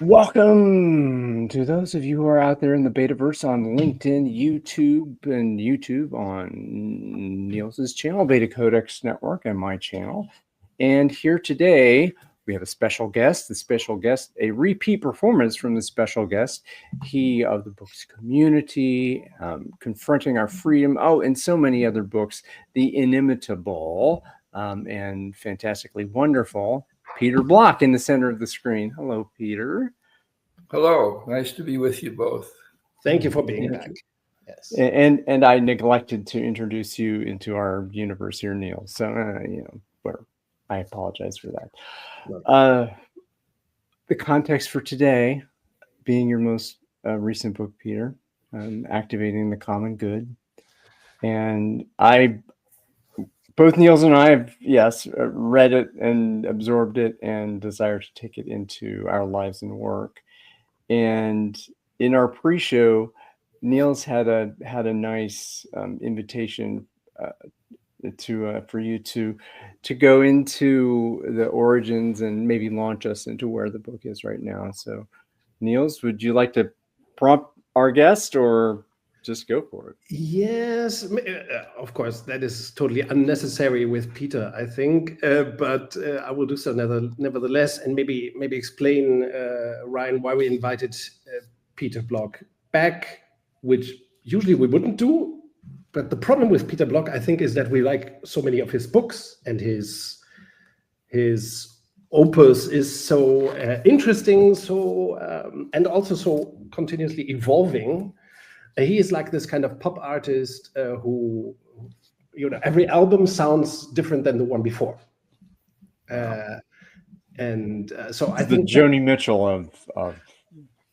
Welcome to those of you who are out there in the Betaverse on LinkedIn, YouTube on Niels's channel, BetaCodex Network, and my channel. And here today, we have a special guest. The special guest, a repeat performance from the special guest, he of the book's Community, Confronting Our Freedom, and so many other books, The Inimitable, and fantastically wonderful Peter Block in the center of the screen. Hello, Peter. Hello. Nice to be with you both. Thank you for being back. Yes. And I neglected to introduce you into our universe here, Niels. So, I apologize for that. The context for today being your most recent book, Peter, Activating the Common Good. And both Niels and I have, read it and absorbed it and desire to take it into our lives and work. And in our pre-show, Niels had a nice invitation for you to go into the origins and maybe launch us into where the book is right now. So, Niels, would you like to prompt our guest or just go for it? Yes, of course, that is totally unnecessary with Peter, I think, but I will do so nevertheless, and maybe explain, Ryan, why we invited Peter Block back, which usually we wouldn't do. But the problem with Peter Block, I think, is that we like so many of his books, and his opus is so interesting, and also so continuously evolving. He is like this kind of pop artist who, every album sounds different than the one before. So I think Joni Mitchell of.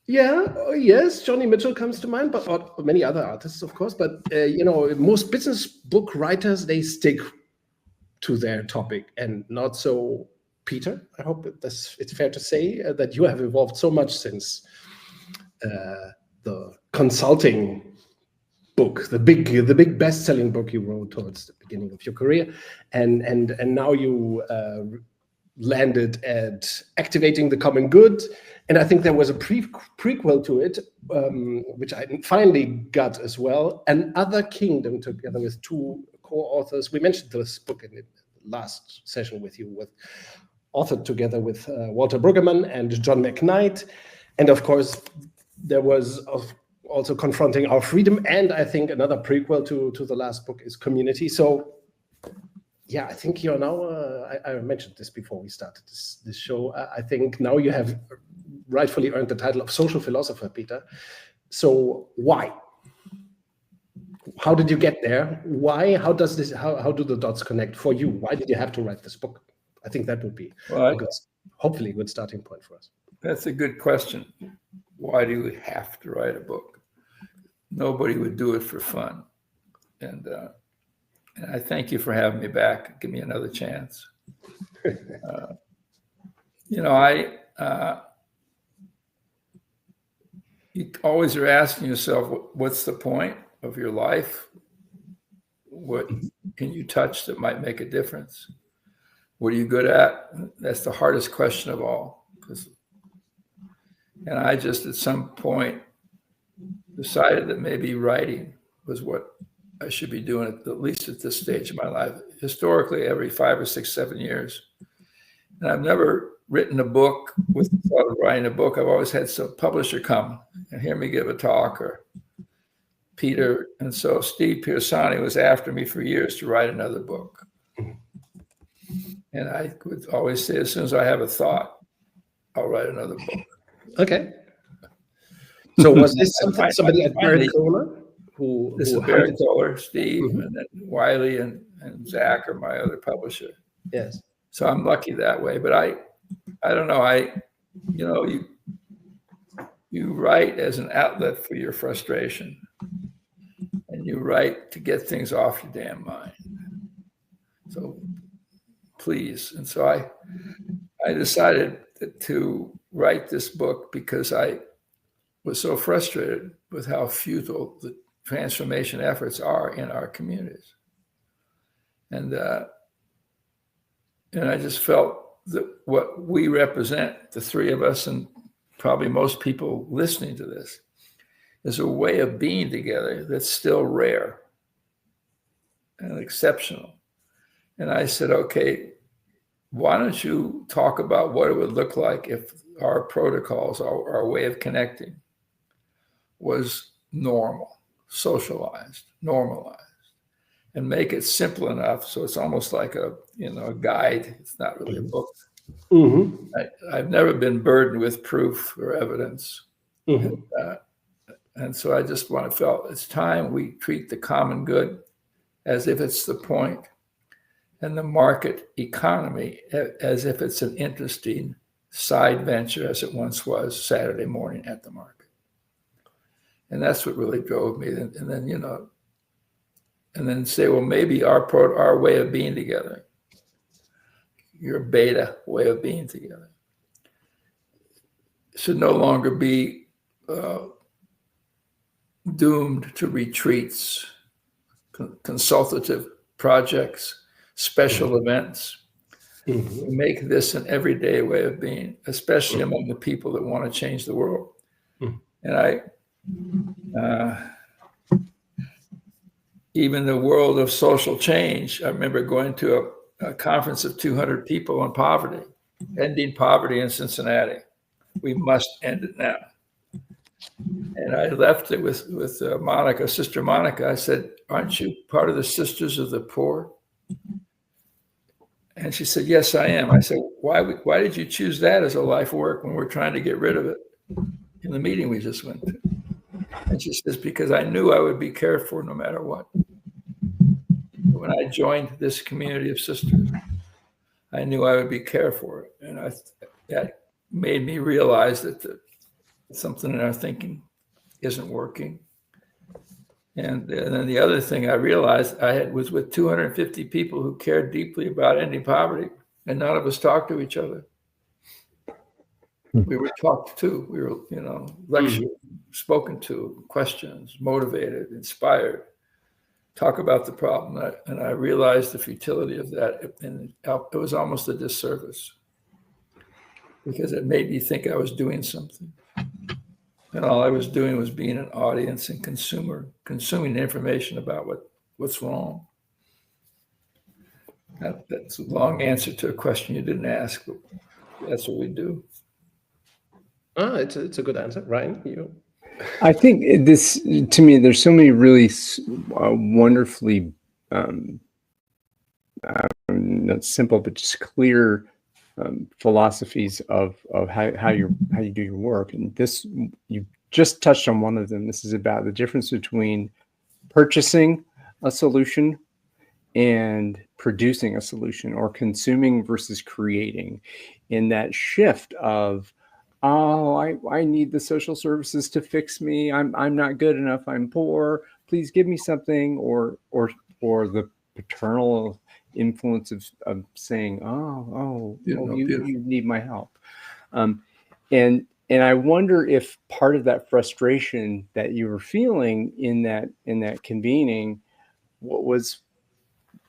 Yes, Joni Mitchell comes to mind, but many other artists, of course. But most business book writers, they stick to their topic, and not so Peter. I hope it's fair to say that you have evolved so much since the consulting book, the big best-selling book you wrote towards the beginning of your career, and now you landed at Activating the Common Good, and I think there was a prequel to it, which I finally got as well, Another Kingdom, together with two co-authors. We mentioned this book in the last session with you, authored together with Walter Brueggemann and John McKnight, and of course there was also Confronting Our Freedom, and I think another prequel to the last book is Community. So yeah, I think you're now, I mentioned this before we started this show, I think now you have rightfully earned the title of social philosopher, Peter. So why? How did you get there? Why? How do the dots connect for you? Why did you have to write this book? I think that would be hopefully a good starting point for us. That's a good question. Why do we have to write a book? Nobody would do it for fun. And I thank you for having me back. Give me another chance. You always are asking yourself, what's the point of your life? What can you touch that might make a difference? What are you good at? That's the hardest question of all. And I just, at some point, decided that maybe writing was what I should be doing, at least at this stage of my life. Historically, every 5 or 6, 7 years. And I've never written a book with the thought of writing a book. I've always had some publisher come and hear me give a talk, or Peter. And so Steve Piersani was after me for years to write another book. And I would always say, as soon as I have a thought, I'll write another book. Okay. So was this somebody at Barrett Kohler? This is Barrett Kohler, Steve, and then Wiley and Zach are my other publisher. Yes. So I'm lucky that way. But I don't know. You write as an outlet for your frustration, and you write to get things off your damn mind. So please. And so I decided to write this book because I was so frustrated with how futile the transformation efforts are in our communities. And I just felt that what we represent, the three of us and probably most people listening to this, is a way of being together that's still rare and exceptional. And I said, okay, why don't you talk about what it would look like if our protocols, our way of connecting was normal, socialized, normalized, and make it simple enough so it's almost like a guide. It's not really a book. Mm-hmm. I've never been burdened with proof or evidence. Mm-hmm. And so I just felt it's time we treat the common good as if it's the point, and the market economy as if it's an interesting side venture, as it once was Saturday morning at the market. And that's what really drove me. And then say, well, maybe our way of being together, your beta way of being together, should no longer be doomed to retreats, consultative projects, special events. Mm-hmm. Make this an everyday way of being, especially among the people that want to change the world. And even the world of social change, I remember going to a conference of 200 people on poverty, ending poverty in Cincinnati. We must end it now. And I left it with Monica, Sister Monica. I said, aren't you part of the Sisters of the Poor? And she said, yes, I am. I said, why did you choose that as a life work when we're trying to get rid of it in the meeting we just went to? And she says, because I knew I would be cared for no matter what. When I joined this community of sisters, I knew I would be cared for. And that made me realize that something in our thinking isn't working. And then the other thing I realized was with 250 people who cared deeply about ending poverty, and none of us talked to each other. We were talked to. We were, lectured, spoken to, questions, motivated, inspired, talk about the problem. And I realized the futility of that. And it was almost a disservice because it made me think I was doing something. And all I was doing was being an audience and consuming information about what's wrong. That's a long answer to a question you didn't ask, but that's what we do. It's a good answer. Ryan, you? I think to me, there's so many really wonderfully, not simple, but just clear philosophies of how you do your work. And this, you just touched on one of them. This is about the difference between purchasing a solution and producing a solution, or consuming versus creating. In that shift of, oh, I need the social services to fix me. I'm not good enough. I'm poor. Please give me something, or the paternal influence of saying, you need my help. And I wonder if part of that frustration that you were feeling in that convening,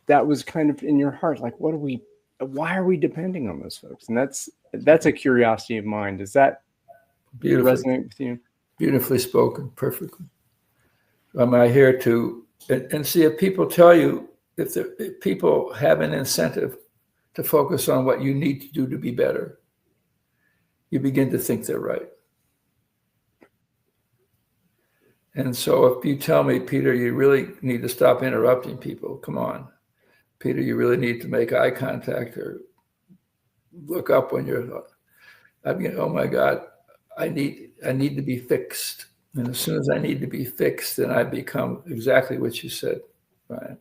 that was kind of in your heart, like, why are we depending on those folks? And that's a curiosity of mine. Does that resonate with you? Beautifully spoken, perfectly. I hear to, and see, if people tell you, if people have an incentive to focus on what you need to do to be better, you begin to think they're right. And so if you tell me, Peter, you really need to stop interrupting people, come on. Peter, you really need to make eye contact or look up when oh my God, I need to be fixed. And as soon as I need to be fixed, then I become exactly what you said, right?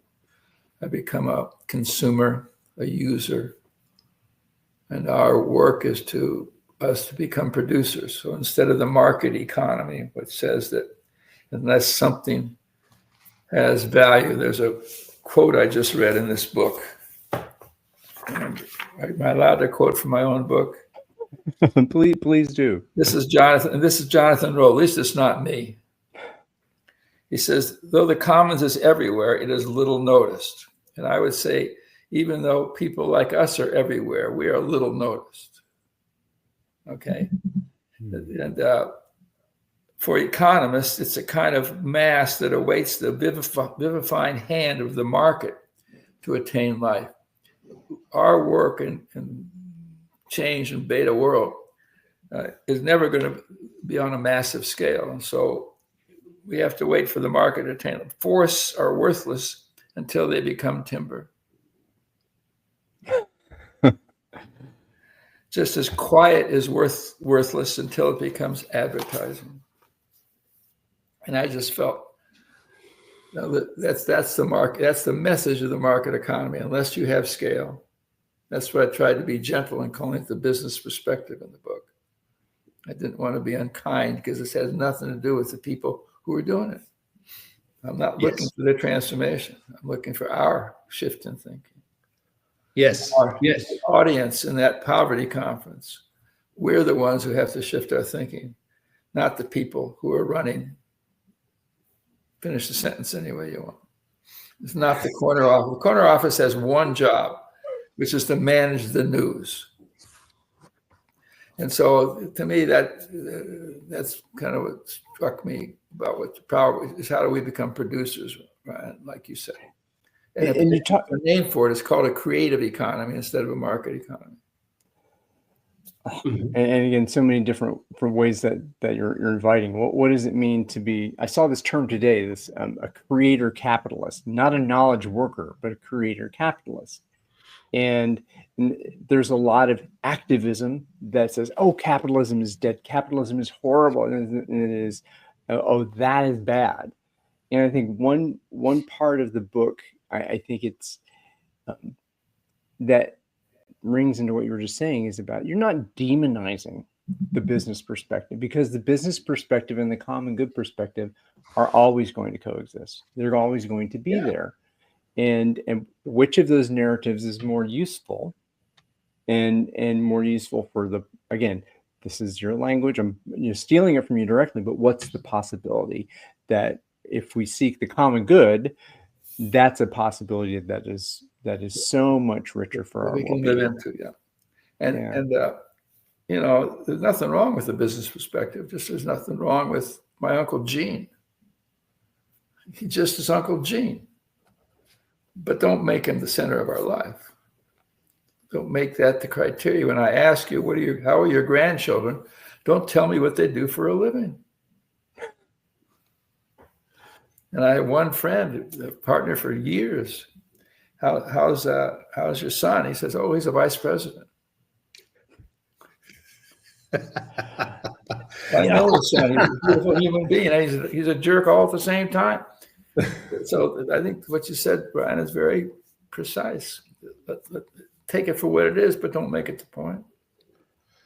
I become a consumer, a user. And our work is to become producers. So instead of the market economy, which says that unless something has value, there's a quote I just read in this book. And am I allowed to quote from my own book? Please do. This is Jonathan Rowe. At least it's not me. He says, though the commons is everywhere, it is little noticed. And I would say, even though people like us are everywhere, we are little noticed. Okay. And for economists, it's a kind of mass that awaits the vivifying hand of the market to attain life. Our work in change in beta world is never going to be on a massive scale. And so we have to wait for the market to attain them. Forests are worthless until they become timber. Just as quiet is worthless until it becomes advertising. And I just felt that's the market. That's the message of the market economy. Unless you have scale, that's why I tried to be gentle and calling it the business perspective in the book. I didn't want to be unkind because this has nothing to do with the people who are doing it. I'm not looking for their transformation. I'm looking for our shift in thinking. Yes. Our Yes. audience in that poverty conference, we're the ones who have to shift our thinking, not the people who are running. Finish the sentence any way you want. It's not the corner office. The corner office has one job, which is to manage the news. And so to me, that's kind of what struck me about what the power is. How do we become producers, right? Like you said. And you talk, the name for it is called a creative economy instead of a market economy. And again, so many different ways that you're inviting. What does it mean to be? I saw this term today. This a creator capitalist, not a knowledge worker, but a creator capitalist. And there's a lot of activism that says, "Oh, capitalism is dead. Capitalism is horrible," and it is, "Oh, that is bad." And I think one part of the book, I think it's that rings into what you were just saying is about you're not demonizing the business perspective, because the business perspective and the common good perspective are always going to coexist. They're always going to be there. And which of those narratives is more useful and more useful for the, again, this is your language, I'm stealing it from you directly, but what's the possibility that if we seek the common good, that's a possibility that is so much richer for our we can well-being. live into, and there's nothing wrong with the business perspective. Just there's nothing wrong with my Uncle Gene. He just is Uncle Gene. But don't make him the center of our life. Don't make that the criteria. When I ask you, how are your grandchildren? Don't tell me what they do for a living. And I have one friend, a partner for years. How's your son? He says, "Oh, he's a vice president." I know the son. He's a beautiful human being. He's a jerk all at the same time. So I think what you said, Brian, is very precise. Take it for what it is, but don't make it the point.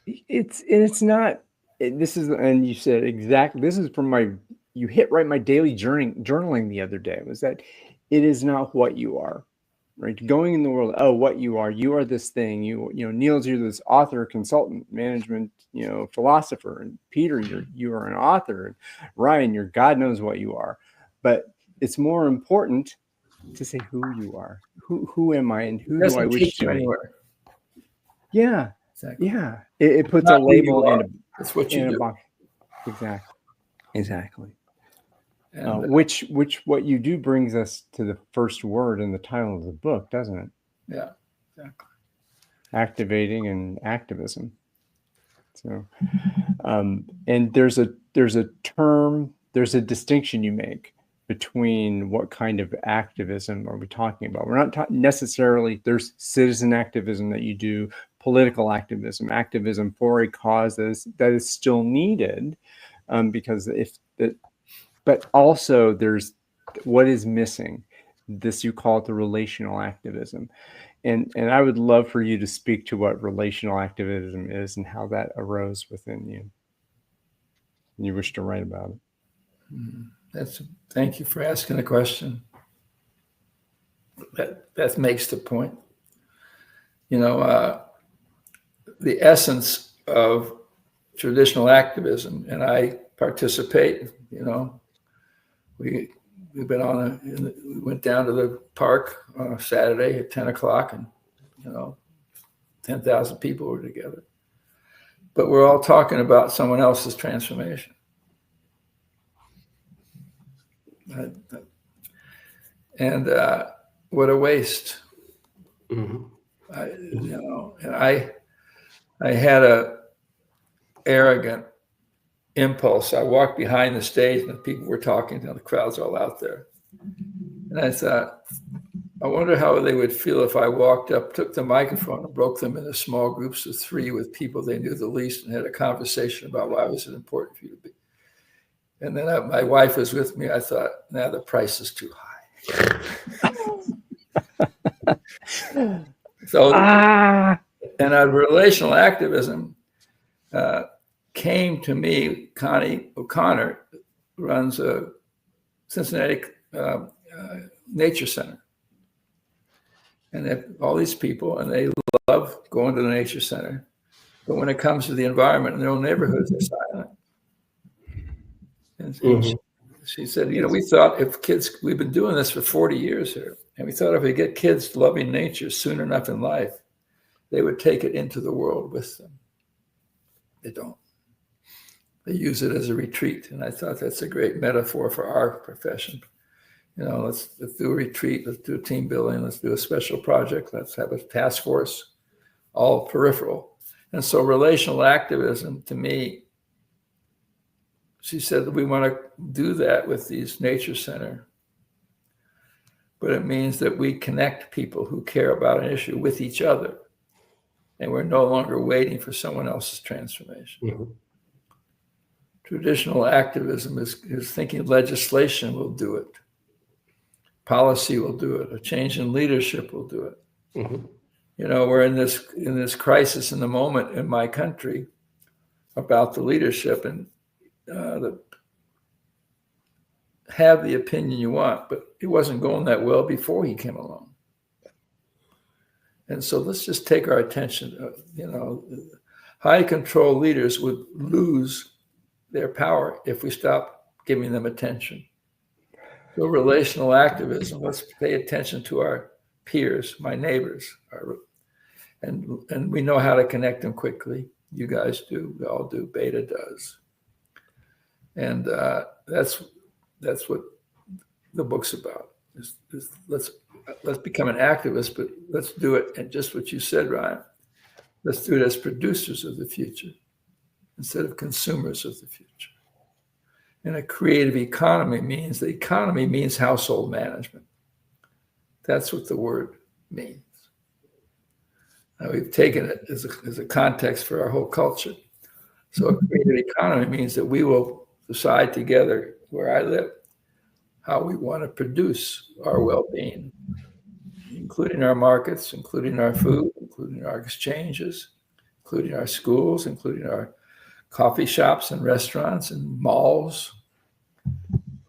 It's not. This is, and you said exactly. This is from you hit right my daily journaling the other day. Was that it is not what you are, right? Going in the world. Oh, what you are this thing. You know, Niels, you're this author, consultant, management, philosopher, and Peter, you are an author, and Ryan, you're God knows what you are, but it's more important to say who you are. Who am I, and who do I wish to be? Yeah, exactly. Yeah. It puts a label in It's what you do. Box. Exactly. And, which what you do brings us to the first word in the title of the book, doesn't it? Yeah, exactly. Activating and activism. So, and there's a distinction you make between what kind of activism are we talking about. We're not necessarily, there's citizen activism that you do, political activism for a cause that is still needed, because but also there's what is missing. This, you call it the relational activism. And I would love for you to speak to what relational activism is and how that arose within you. You wish to write about it. Thank you for asking the question. That makes the point. The essence of traditional activism, and I participate. We went down to the park on a Saturday at 10 o'clock, and 10,000 people were together. but we're all talking about someone else's transformation. And what a waste. Mm-hmm. And I had a arrogant impulse. I walked behind the stage and the people were talking, the crowd's all out there. And I thought, I wonder how they would feel if I walked up, took the microphone and broke them into small groups of 3 with people they knew the least and had a conversation about why was it important for you to be. And then my wife was with me. I thought, nah, the price is too high. So, and relational activism came to me. Connie O'Connor runs a Cincinnati nature center. And they have all these people, and they love going to the nature center. But when it comes to the environment in their own neighborhoods, they're silent. And she said, we thought if kids, we've been doing this for 40 years here, and we thought if we get kids loving nature soon enough in life, they would take it into the world with them. They don't. They use it as a retreat. And I thought that's a great metaphor for our profession. Let's do a retreat, let's do a team building, let's do a special project, let's have a task force, all peripheral. And so relational activism, to me, she said that we want to do that with these nature center, but it means that we connect people who care about an issue with each other, and we're no longer waiting for someone else's transformation. Mm-hmm. Traditional activism is thinking legislation will do it. Policy will do it. A change in leadership will do it. Mm-hmm. We're in this crisis in the moment in my country about the leadership, and have the opinion you want, but it wasn't going that well before he came along. And so let's just take our attention. High control leaders would lose their power if we stop giving them attention. So relational activism, let's pay attention to our peers, my neighbors, and we know how to connect them quickly. You guys do, we all do, Beta does. And that's what the book's about. Let's become an activist, but let's do it. And just what you said, Ryan, let's do it as producers of the future instead of consumers of the future. And a creative economy means household management. That's what the word means. Now we've taken it as a context for our whole culture. So a creative economy means that we will decide together where I live how we want to produce our well-being, including our markets, including our food, including our exchanges, including our schools, including our coffee shops and restaurants and malls.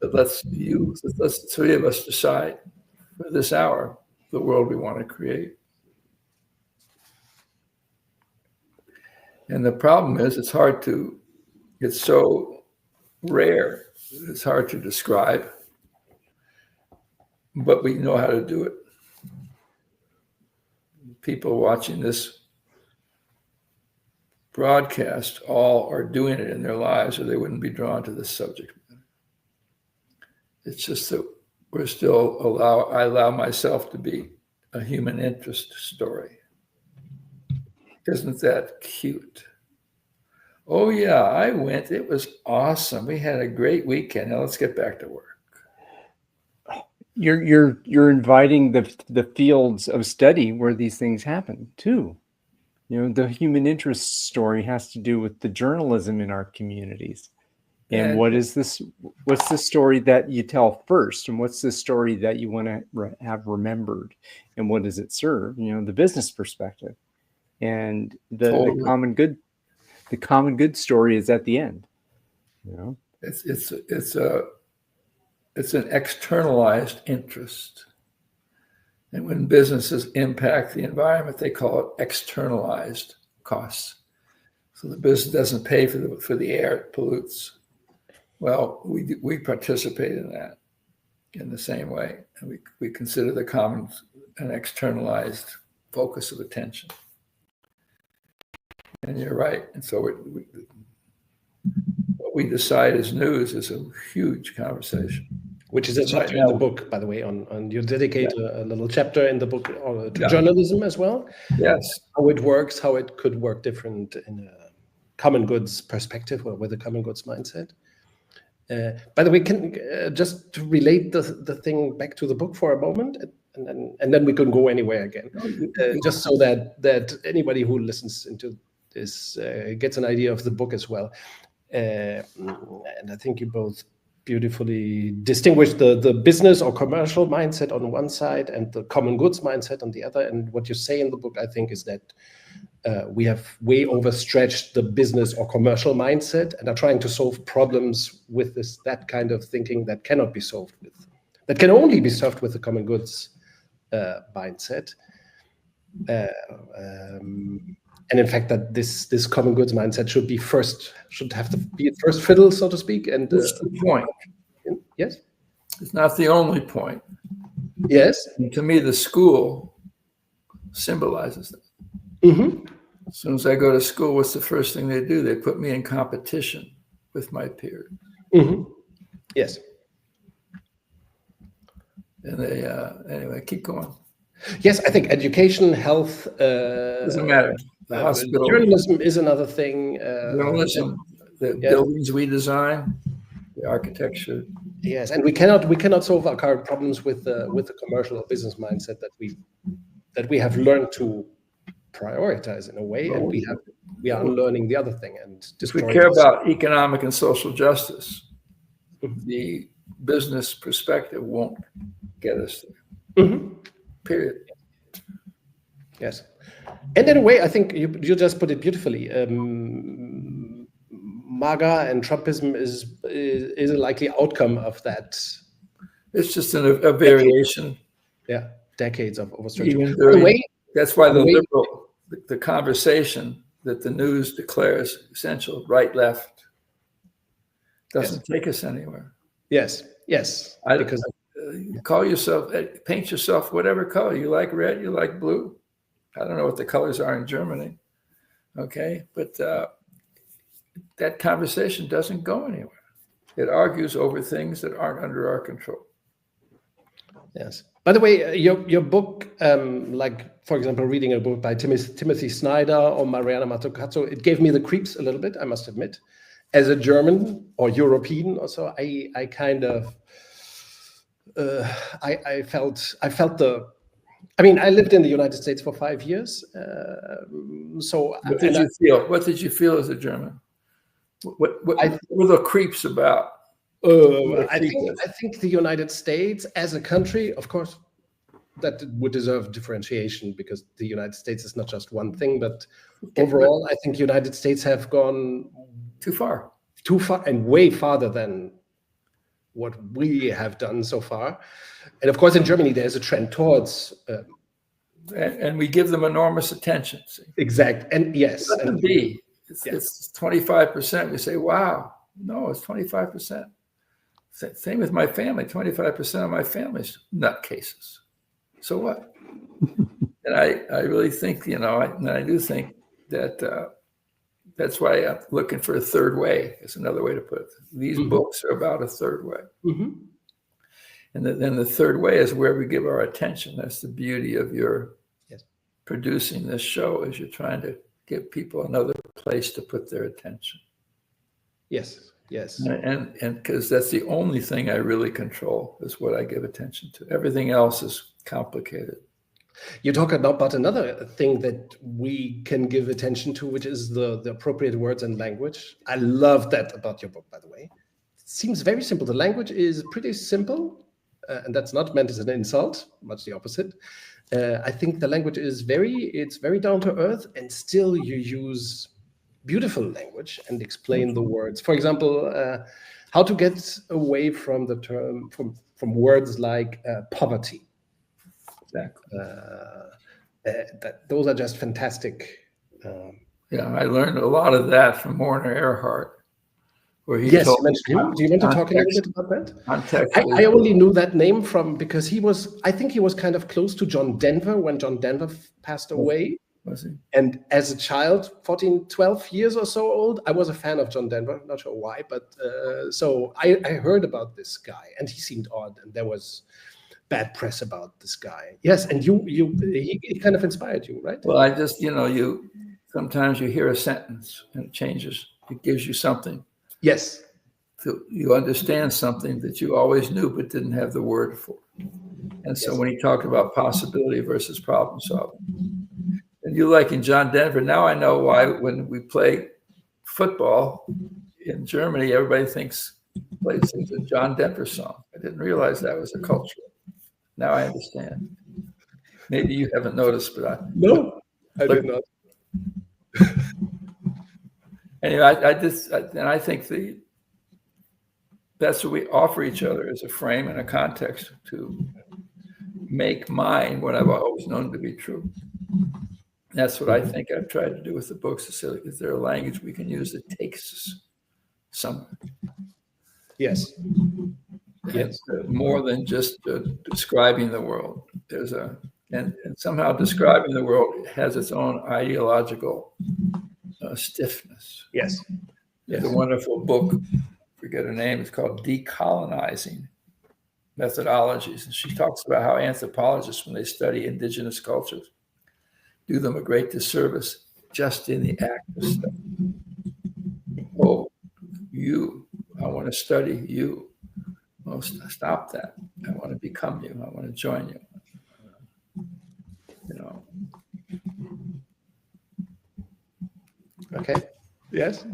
But let's the 3 of us decide for this hour the world we want to create. And the problem is it's so rare, it's hard to describe, but we know how to do it. People watching this broadcast all are doing it in their lives, or they wouldn't be drawn to this subject matter. It's just that I allow myself to be a human interest story. Isn't that cute? Oh yeah, I went. It was awesome. We had a great weekend. Now let's get back to work. You're inviting the fields of study where these things happen too. The human interest story has to do with the journalism in our communities. And what's the story that you tell first? And what's the story that you want to have remembered? And what does it serve? The business perspective. And the common good story is at the end. It's an externalized interest. And when businesses impact the environment, they call it externalized costs. So the business doesn't pay for the air it pollutes. Well, we participate in that in the same way. And we consider the commons an externalized focus of attention. And you're right. And so what we decide as news is a huge conversation. Which is a chapter in the book, by the way, on you dedicate a little chapter in the book to journalism as well. Yes. How it works, how it could work different in a common goods perspective or with a common goods mindset. By the way, can just to relate the thing back to the book for a moment, and then we can go anywhere again, just so that anybody who listens into this gets an idea of the book as well. And I think you both beautifully distinguish the business or commercial mindset on one side and the common goods mindset on the other. And what you say in the book, I think, is that we have way overstretched the business or commercial mindset and are trying to solve problems with that kind of thinking that cannot be solved with, that can only be solved with the common goods mindset. And in fact, that this common goods mindset should be first fiddle, so to speak. And that's the point. Yes, it's not the only point. Yes, and to me, the school symbolizes that. Mm-hmm. As soon as I go to school, what's the first thing they do? They put me in competition with my peers. Mm-hmm. Yes. And they anyway, keep going. Yes, I think education, health doesn't matter. The hospital. Journalism is another thing. Journalism, the buildings we design, the architecture. Yes, and we cannot solve our current problems with the commercial or business mindset that we have learned to prioritize in a way, and we are unlearning the other thing. And if we care about economic and social justice, the business perspective won't get us there. Mm-hmm. Period. Yes. And in a way, I think you just put it beautifully. MAGA and Trumpism is a likely outcome of that. It's just a variation. Yeah, decades of overstretching. That's why the conversation that the news declares essential, right, left, doesn't take us anywhere. Yes, yes. Because you call yourself, paint yourself whatever color. You like red, you like blue. I don't know what the colors are in Germany, okay? But that conversation doesn't go anywhere. It argues over things that aren't under our control. Yes. By the way, your book, like, for example, reading a book by Timothy Snyder or Mariana Mazzucato, it gave me the creeps a little bit, I must admit. As a German or European also, I kind of, I felt I mean, I lived in the United States for 5 years. So what did you feel? What did you feel as a German? What were the creeps about? I think the United States as a country, of course, that would deserve differentiation because the United States is not just one thing, but overall, I think the United States have gone too far and way farther than what we have done so far. And of course, in Germany, there's a trend towards... and we give them enormous attention. See? Exact. And yes. It's 25%. We say, wow. No, it's 25%. Same with my family. 25% of my family's nutcases. So what? And I really think, I do think that that's why I'm looking for a third way. Is another way to put it. These books are about a third way. Mm-hmm. And then the third way is where we give our attention. That's the beauty of your producing this show, is you're trying to give people another place to put their attention. Yes, yes. And because that's the only thing I really control is what I give attention to. Everything else is complicated. You talk about another thing that we can give attention to, which is the appropriate words and language. I love that about your book, by the way. It seems very simple. The language is pretty simple, and that's not meant as an insult, much the opposite. I think the language is very down to earth, and still you use beautiful language and explain the words. For example, how to get away from the term, from words like poverty. Exactly. Those are just fantastic. I learned a lot of that from Werner Erhard. Where he yes, you mentioned him. Do you want to talk a little bit about that? I only knew that name because I think he was kind of close to John Denver when John Denver passed away. Was he? And as a child, 14, 12 years or so old, I was a fan of John Denver. Not sure why, but so I heard about this guy, and he seemed odd, and there was bad press about this guy. Yes, and he kind of inspired you, right? Well, I just, sometimes you hear a sentence and it changes. It gives you something. Yes. So you understand something that you always knew but didn't have the word for. And so when he talked about possibility versus problem solving, and you liking John Denver, now I know why when we play football in Germany, everybody plays a John Denver song. I didn't realize that was a culture. Now I understand. Maybe you haven't noticed, but I did not. Anyway, I think that's what we offer each other as a frame and a context to make mine what I've always known to be true. That's what I think I've tried to do with the books. Is there a language we can use that takes us somewhere? Yes. Yes. More than just describing the world. And somehow describing the world has its own ideological stiffness. Yes. There's a wonderful book, I forget her name, it's called Decolonizing Methodologies. And she talks about how anthropologists, when they study indigenous cultures, do them a great disservice just in the act of study. Oh, I want to study you. Well, stop that. I want to become you. I want to join you. Okay. Yes.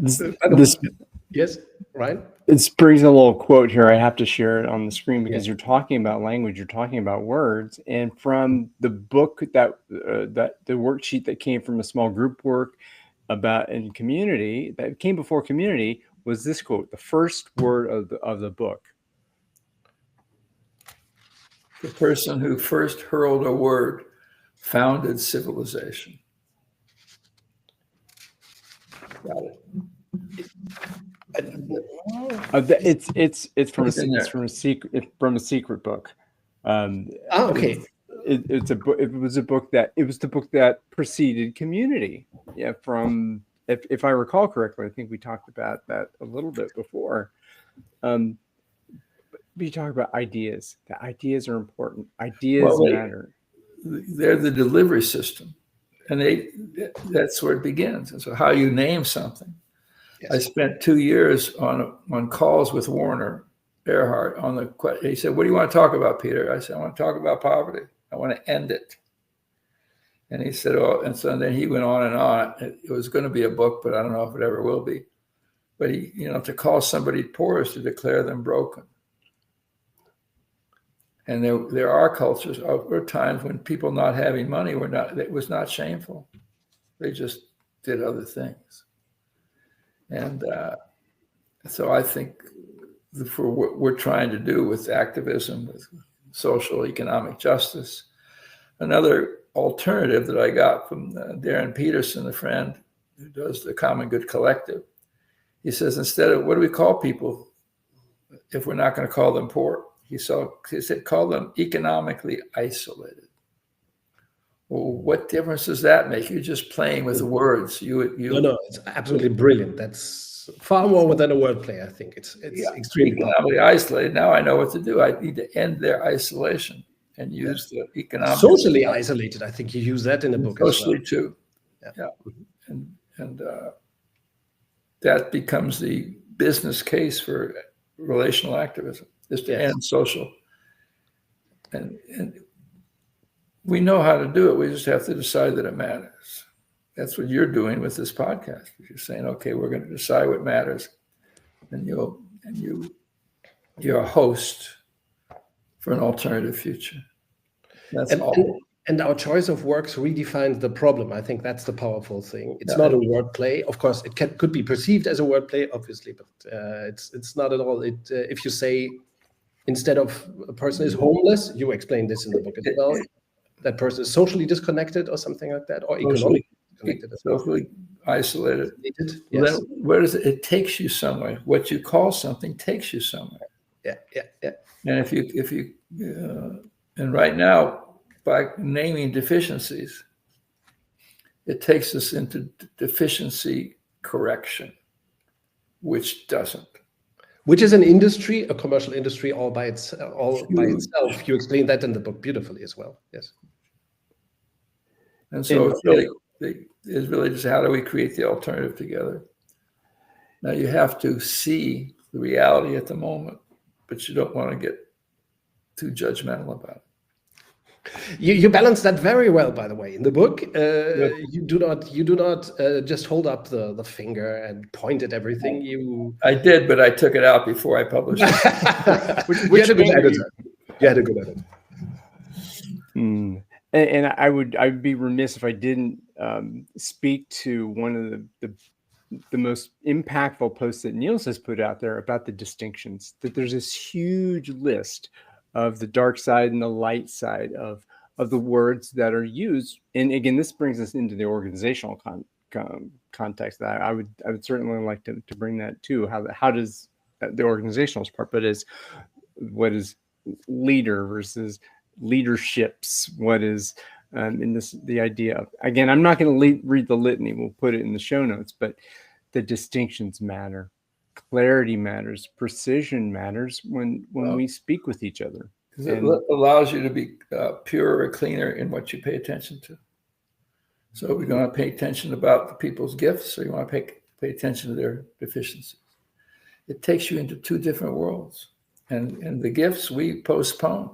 Yes. Right. It brings a little quote here. I have to share it on the screen because you're talking about language, you're talking about words, and from the book that the worksheet that came from a small group work about in community that came before community was this quote: the first word of the book. The person who first hurled a word founded civilization. Got it. It's from a secret book. Okay. It was the book that preceded community. Yeah, from if I recall correctly, I think we talked about that a little bit before. We talk about ideas. The ideas are important. Ideas matter. They're the delivery system, and that's where it begins. And so, how you name something. Yes. I spent 2 years on calls with Warner Earhart on the. He said, "What do you want to talk about, Peter?" I said, "I want to talk about poverty. I want to end it." And he said, "Oh," and so then he went on and on. It was going to be a book, but I don't know if it ever will be. But to call somebody poor is to declare them broken. And there are cultures, or times when people not having money it was not shameful. They just did other things. And so I think for what we're trying to do with activism, with social economic justice, another alternative that I got from Darren Peterson, a friend who does the Common Good Collective, he says, instead of what do we call people if we're not going to call them poor? He said, call them economically isolated. Well, what difference does that make? You're just playing with the words. No, it's absolutely brilliant. That's far more than a wordplay. I think it's extremely economically isolated. Now I know what to do. I need to end their isolation and use the economic. Socially isolated. I think you use that in the book. Socially as well. too. Yeah. And that becomes the business case for relational activism. Is to end social, and we know how to do it. We just have to decide that it matters. That's what you're doing with this podcast. You're saying, okay, we're going to decide what matters, and you're a host for an alternative future. That's all. And our choice of works redefines the problem. I think that's the powerful thing. It's not a wordplay. Of course, it could be perceived as a wordplay, obviously, but it's not at all. If you say, instead of a person is homeless, you explain this in the book as well, that person is socially disconnected or something like that, or economically disconnected as well. Socially isolated. Yes. Then where does it takes you somewhere? What you call something takes you somewhere. Yeah. And if you and right now, by naming deficiencies, it takes us into deficiency correction, which doesn't. Which is an industry, a commercial industry all by itself. You explain that in the book beautifully as well. Yes. And so it's really just how do we create the alternative together? Now you have to see the reality at the moment, but you don't want to get too judgmental about it. You balance that very well, by the way. In the book, you do not just hold up the finger and point at everything. I did, but I took it out before I published it. You had a good editor. You had a good editor. And I'd be remiss if I didn't speak to one of the most impactful posts that Niels has put out there about the distinctions. That there's this huge list of the dark side and the light side of the words that are used. And again, this brings us into the organizational context. That I would certainly like to bring that too. How does the organizational part, but what is leader versus leaderships? What is in the idea of, again, I'm not going to read the litany. We'll put it in the show notes, but the distinctions matter. Clarity matters. Precision matters when we speak with each other. Because it allows you to be purer or cleaner in what you pay attention to. So we're going to pay attention about the people's gifts, or you want to pay attention to their deficiencies. It takes you into two different worlds. And the gifts we postpone.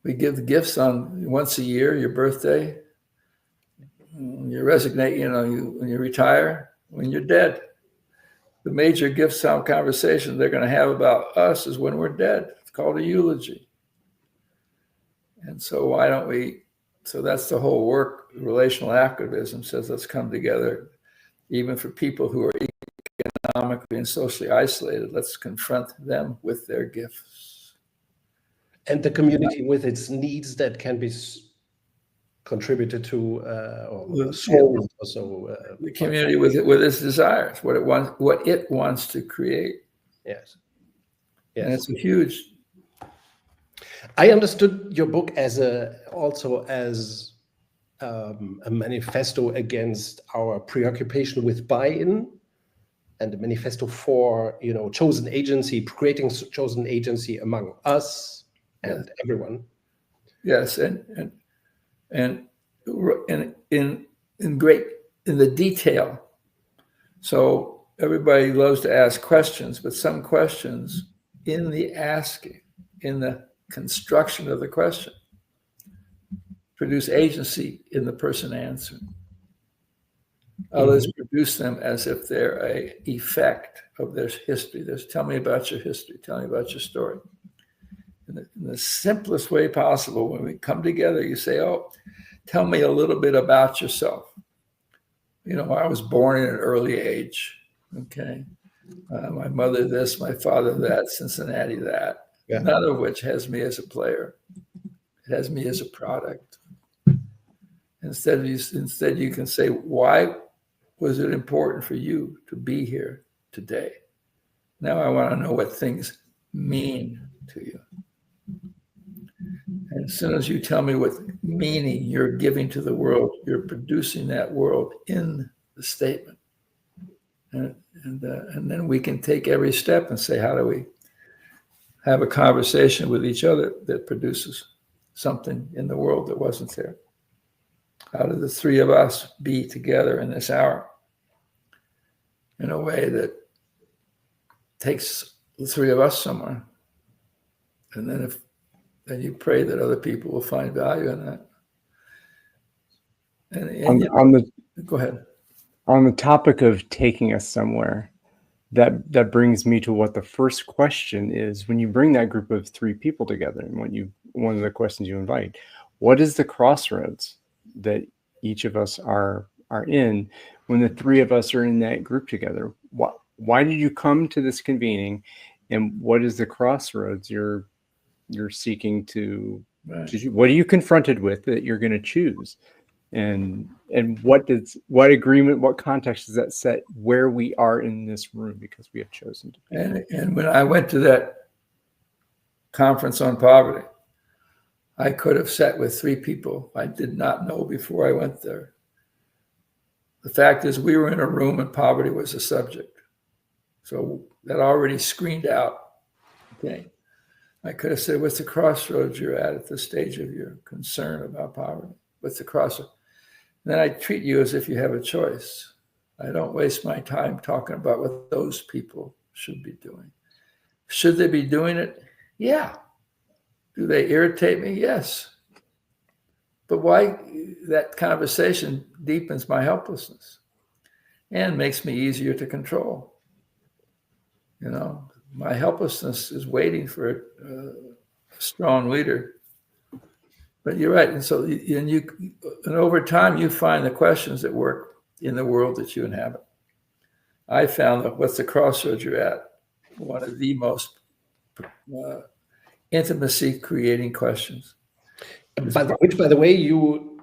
We give the gifts on once a year, your birthday, you resignate, when you retire, when you're dead. The major gift conversation they're going to have about us is when we're dead. It's called a eulogy. And so why don't we, so that's the whole work. Relational activism says let's come together, even for people who are economically and socially isolated, let's confront them with their gifts. And the community with its needs that can be contributed to or solved. The community with its desires, what it wants to create. Yes. And it's a huge. I understood your book as also as a manifesto against our preoccupation with buy-in, and a manifesto for chosen agency, creating chosen agency among us and everyone. Yes, and in the detail. So everybody loves to ask questions, but some questions in the asking, in the construction of the question, produce agency in the person answering. Others produce them as if they're an effect of their history. Tell me about your history. Tell me about your story. In the simplest way possible, when we come together, you say, oh, tell me a little bit about yourself. I was born in an early age. Okay. My mother this, my father that, Cincinnati that. Yeah. None of which has me as a player. It has me as a product. Instead, you can say, why was it important for you to be here today? Now I want to know what things mean to you. And as soon as you tell me what meaning you're giving to the world, you're producing that world in the statement. And then we can take every step and say, how do we have a conversation with each other that produces something in the world that wasn't there? How do the three of us be together in this hour in a way that takes the three of us somewhere? And then you pray that other people will find value in that. Go ahead. On the topic of taking us somewhere, that brings me to what the first question is. When you bring that group of three people together, and one of the questions you invite, what is the crossroads that each of us are in when the three of us are in that group together? Why did you come to this convening, and what is the crossroads you're seeking to? Right. What are you confronted with that you're going to choose, and what agreement, what context does that set where we are in this room because we have chosen to be? And when I went to that conference on poverty, I could have sat with three people I did not know before I went there, The fact is, we were in a room and poverty was a subject. So that already screened out. Okay. I could have said, what's the crossroads you're at this stage of your concern about poverty? What's the crossroads? Then I treat you as if you have a choice. I don't waste my time talking about what those people should be doing. Should they be doing it? Yeah. Do they irritate me? Yes. But why? That conversation deepens my helplessness and makes me easier to control. You know, my helplessness is waiting for a strong leader. But you're right. And so, and over time, you find the questions that work in the world that you inhabit. I found that what's the crossroads you're at? One of the most intimacy creating questions. Which, by the way, you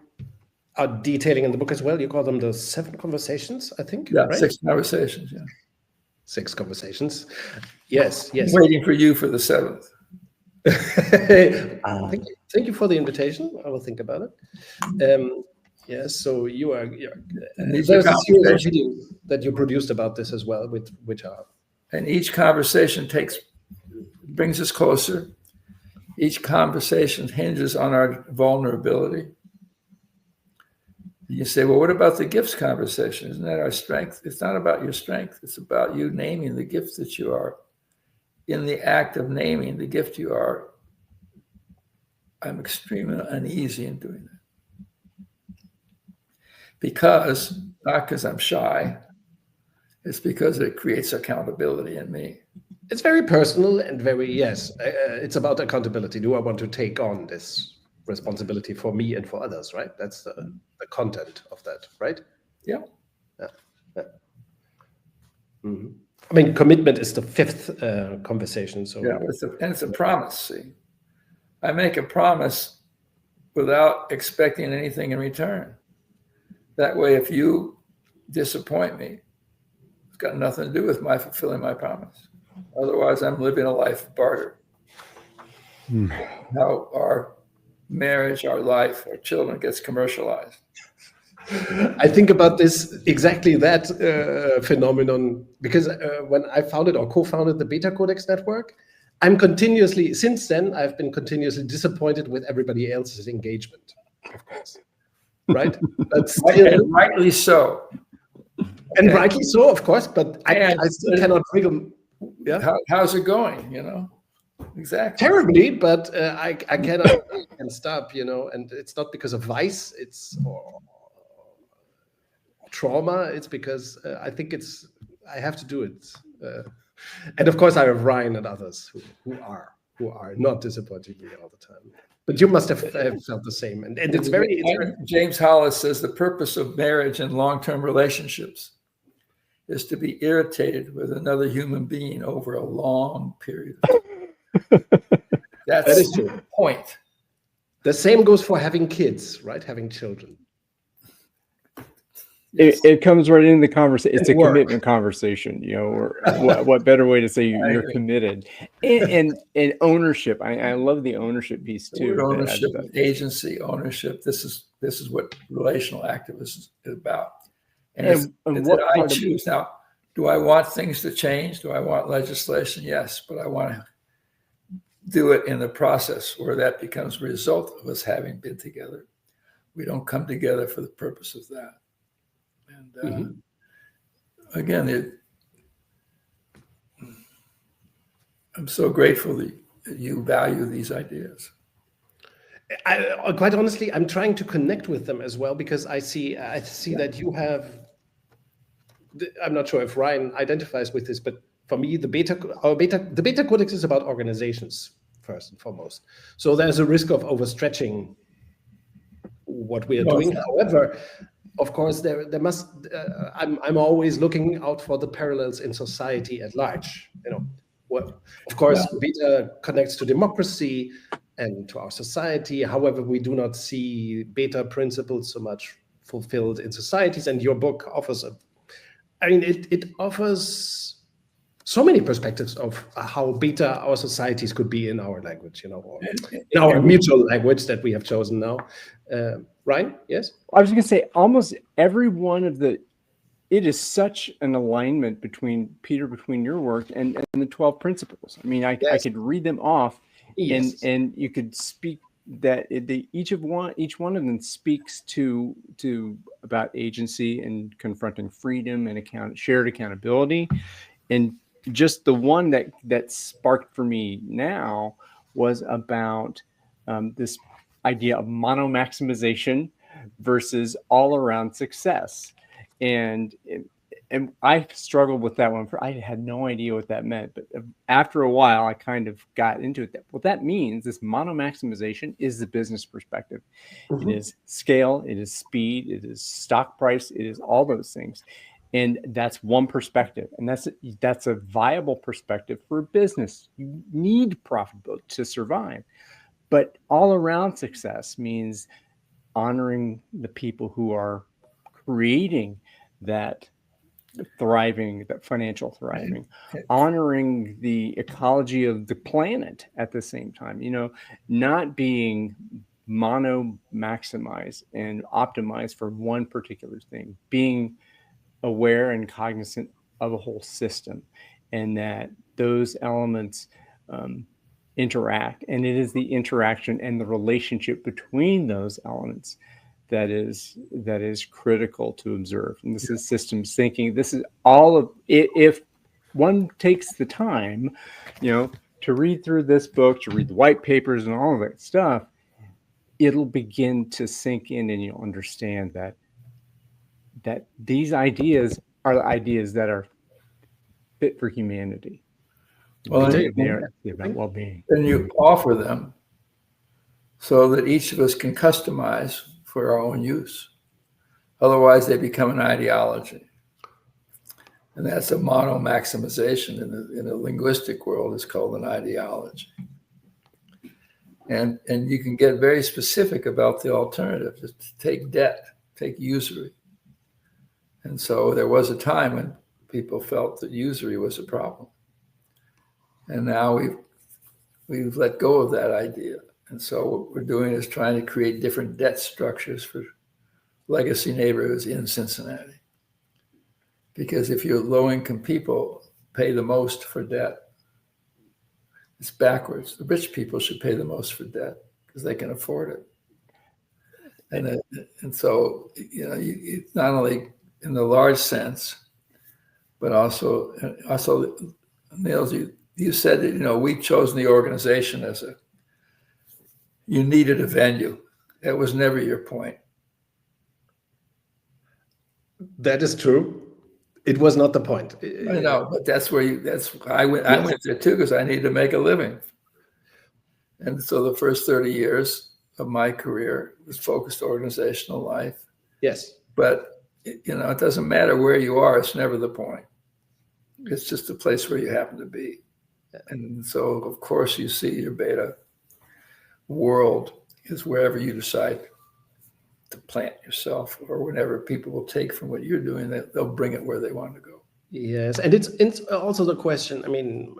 are detailing in the book as well. You call them the 7 conversations, I think. Yeah, right? 6 conversations. Yeah, 6 conversations. Yes, yes. I'm waiting for you for the 7th. Thank you for the invitation. I will think about it. Yes, so you are. There's a series of videos that you produced about this as well, which are. And each conversation brings us closer. Each conversation hinges on our vulnerability. You say, well, what about the gifts conversation? Isn't that our strength? It's not about your strength. It's about you naming the gift that you are. In the act of naming the gift you are, I'm extremely uneasy in doing that. Not because I'm shy, it's because it creates accountability in me. It's very personal and it's about accountability. Do I want to take on this responsibility for me and for others, right? That's the content of that, right? Yeah. Mm-hmm. I mean, commitment is the 5th conversation. So yeah, it's a promise. See, I make a promise without expecting anything in return. That way, if you disappoint me, it's got nothing to do with my fulfilling my promise. Otherwise, I'm living a life of barter. How our marriage, our life, our children gets commercialized. I think about this, exactly that phenomenon, because when I founded or co-founded the BetaCodex network, since then, I've been continuously disappointed with everybody else's engagement, of course. Right? But still, and rightly so. And rightly so, of course, but I still cannot wriggle. Yeah. How's it going? You know, exactly. Terribly, but I cannot stop. You know, and it's not because of vice. It's or trauma. It's because I think I have to do it. And of course, I have Ryan and others who are not disappointing me all the time. But you must have felt the same. And it's very. James Hollis says the purpose of marriage and long-term relationships is to be irritated with another human being over a long period of time. That is the point. The same goes for having kids, right? Having children. It comes right in the conversation. It's a commitment conversation, you know, or what better way to say you're committed. And ownership. I love the ownership piece too. Ownership, agency, ownership. This is what relational activism is about. And what I choose now. Do I want things to change? Do I want legislation? Yes, but I want to do it in the process where that becomes a result of us having been together. We don't come together for the purpose of that. And again, I'm so grateful that you value these ideas. Quite honestly, I'm trying to connect with them as well because I see that you have. I'm not sure if Ryan identifies with this, but for me, the BetaCodex is about organizations first and foremost. So there's a risk of overstretching what we are doing. However, of course, there must. I'm always looking out for the parallels in society at large. You know, of course, Beta connects to democracy and to our society. However, we do not see Beta principles so much fulfilled in societies. And your book offers it offers so many perspectives of how Beta our societies could be in our language, you know, or in our mutual language that we have chosen now. Ryan, yes? I was going to say almost every one of the it is such an alignment between your work and the 12 principles. I mean, I could read them off, and you could speak that each one of them speaks to about agency and confronting freedom and shared accountability. And just the one that sparked for me now was about this idea of mono-maximization versus all-around success. And I struggled with that one. I had no idea what that meant. But after a while, I kind of got into it. What that means, this mono-maximization, is the business perspective. Mm-hmm. It is scale, it is speed, it is stock price, it is all those things. And that's one perspective. And that's a viable perspective for a business. You need profitability to survive. But all-around success means honoring the people who are creating that financial thriving, honoring the ecology of the planet at the same time, not being mono-maximized and optimized for one particular thing, being aware and cognizant of a whole system, and that those elements interact. And it is the interaction and the relationship between those elements that is critical to observe. And this is systems thinking. This is all of it. If one takes the time, to read through this book, to read the white papers and all of that stuff, it'll begin to sink in, and you'll understand that these ideas are the ideas that are fit for humanity. Well, they are about well-being. And you offer them so that each of us can customize for our own use. Otherwise, they become an ideology. And that's a mono-maximization in the linguistic world. It's called an ideology. And you can get very specific about the alternative. Just take debt, take usury. And so there was a time when people felt that usury was a problem. And now we've let go of that idea. And so what we're doing is trying to create different debt structures for legacy neighborhoods in Cincinnati. Because if your low-income people pay the most for debt, it's backwards. The rich people should pay the most for debt because they can afford it. And so, it's not only in the large sense, but also Niels, you said that, we've chosen the organization as you needed a venue. That was never your point. That is true. It was not the point. I know, but I went there too, because I needed to make a living. And so the first 30 years of my career was focused organizational life. Yes. But, it doesn't matter where you are. It's never the point. It's just the place where you happen to be. And so, of course, you see your beta world is wherever you decide to plant yourself, or whenever people will take from what you're doing, they'll bring it where they want to go. Yes, and it's also the question. I mean,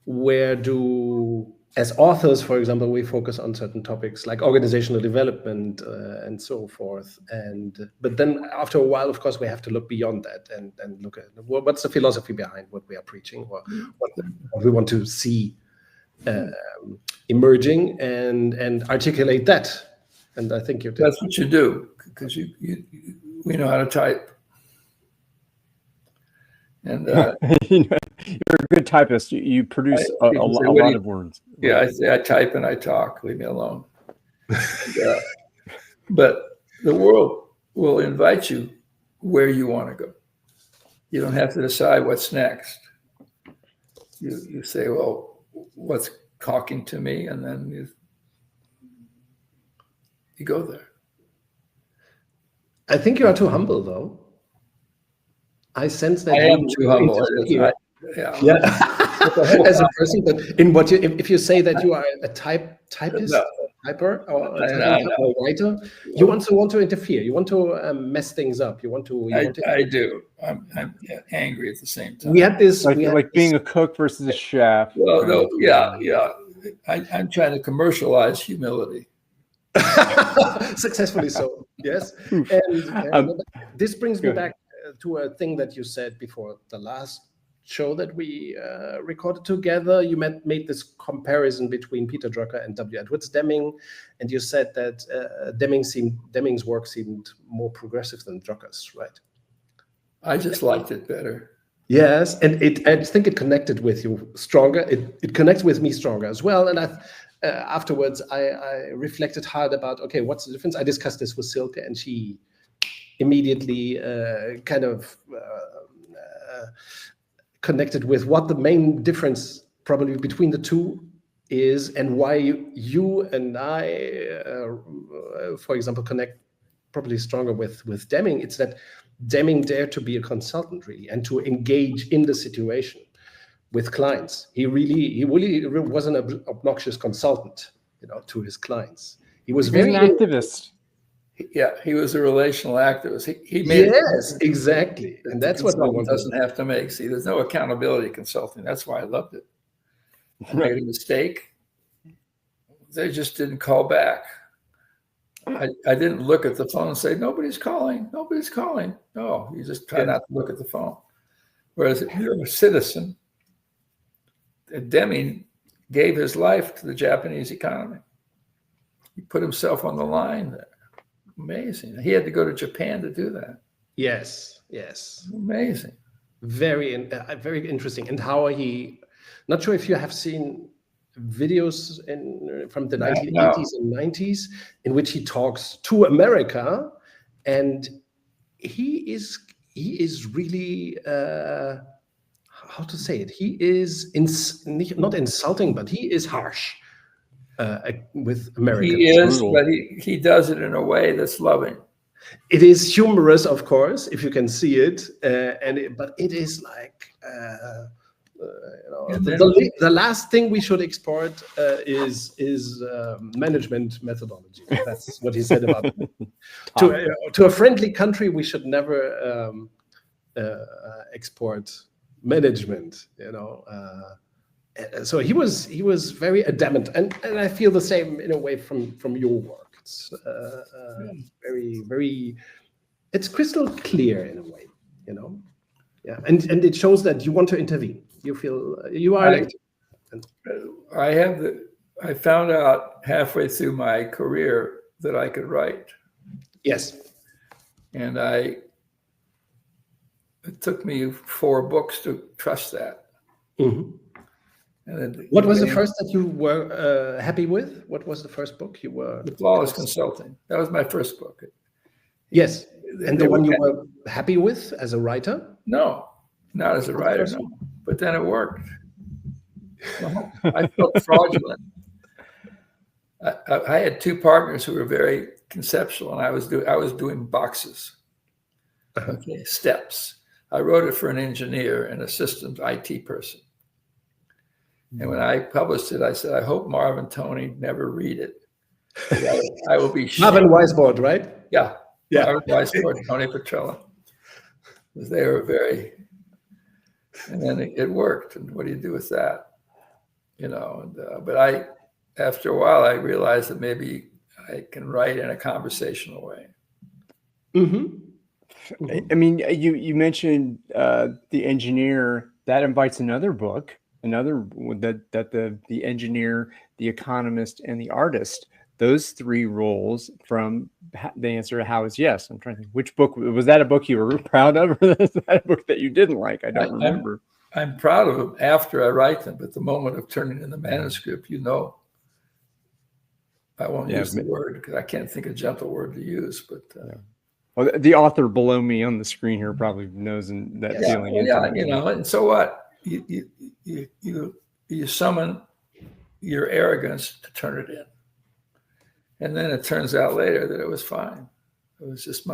where do, as authors, for example, we focus on certain topics like organizational development and so forth. But then after a while, of course, we have to look beyond that and look at what's the philosophy behind what we are preaching, or what we want to see emerging, and articulate that. And I think that's what you do, because we know how to type. And you're a good typist. You produce a lot of words. Yeah, I type and I talk. Leave me alone. But the world will invite you where you want to go. You don't have to decide what's next. You say, well, what's talking to me? And then you go there. I think you are too humble, though. I sense that I am too humble. Yeah. As a person, but in what if you say that you are a typist, typer, or a writer, you want to interfere. You want to mess things up. I do. I'm angry at the same time. We had this like being a cook versus a chef. Well, no, yeah. I'm trying to commercialize humility. Successfully so. Yes. And this brings me back to a thing that you said before the last show that we recorded together. You made this comparison between Peter Drucker and W. Edwards Deming, and you said that Deming's work seemed more progressive than Drucker's, right? I just liked it better. Yes, and I think it connected with you stronger. It connects with me stronger as well. And afterwards, I reflected hard about, okay, what's the difference? I discussed this with Silke, and she immediately kind of connected with what the main difference probably between the two is, and why you and I, for example, connect probably stronger with Deming. It's that Deming dared to be a consultant, really, and to engage in the situation with clients. He really was an obnoxious consultant, to his clients. He was very an activist. Yeah, he was a relational activist. He made yes, exactly, and that's what one doesn't have to make. See, there's no accountability consulting. That's why I loved it. I made a mistake. They just didn't call back. I didn't look at the phone and say, nobody's calling. No, you just try not to look at the phone. Whereas if you're a citizen, Deming gave his life to the Japanese economy. He put himself on the line there. Amazing. He had to go to Japan to do that. Yes. Amazing. Very interesting. And how not sure if you have seen videos from the 1980s and 90s in which he talks to America, and he is really how to say it, he is not insulting, but he is harsh with Americans. He is, but he does it in a way that's loving. It is humorous, of course, if you can see it, but it is like the last thing we should export is management methodology. That's what he said about it. To a friendly country, we should never export management. So he was very adamant, and I feel the same in a way from your work. It's very, very, it's crystal clear in a way, Yeah, and it shows that you want to intervene. You feel you are elected. I found out halfway through my career that I could write. Yes. And it took me 4 books to trust that. Mm-hmm. And then, what was the first that you were happy with? What was the first book you were? The Flawless Consulting. That was my first book. Yes. And the one you were happy with as a writer? No, not as a writer, no. But then it worked. I felt fraudulent. I had 2 partners who were very conceptual, and I was doing boxes, okay, steps. I wrote it for an engineer and a systems IT person. And when I published it, I said, I hope Marv and Tony never read it. I will be Marv and Weisbord, right? Yeah. Marv Weisbord, Tony Petrella. Because they were very, and then it worked. And what do you do with that? But after a while, I realized that maybe I can write in a conversational way. Mm-hmm. I mean, you mentioned the engineer. That invites another book, that the engineer, the economist, and the artist. Those 3 roles from the answer to how is yes. I'm trying to think, which book was that? A book you were proud of, or was that a book that you didn't like? I don't remember. I'm proud of them after I write them, but the moment of turning in the manuscript, I won't use the word because I can't think of a gentle word to use. But well, the author below me on the screen here probably knows that feeling. And so what? You summon your arrogance to turn it in, and then it turns out later that it was fine. It was just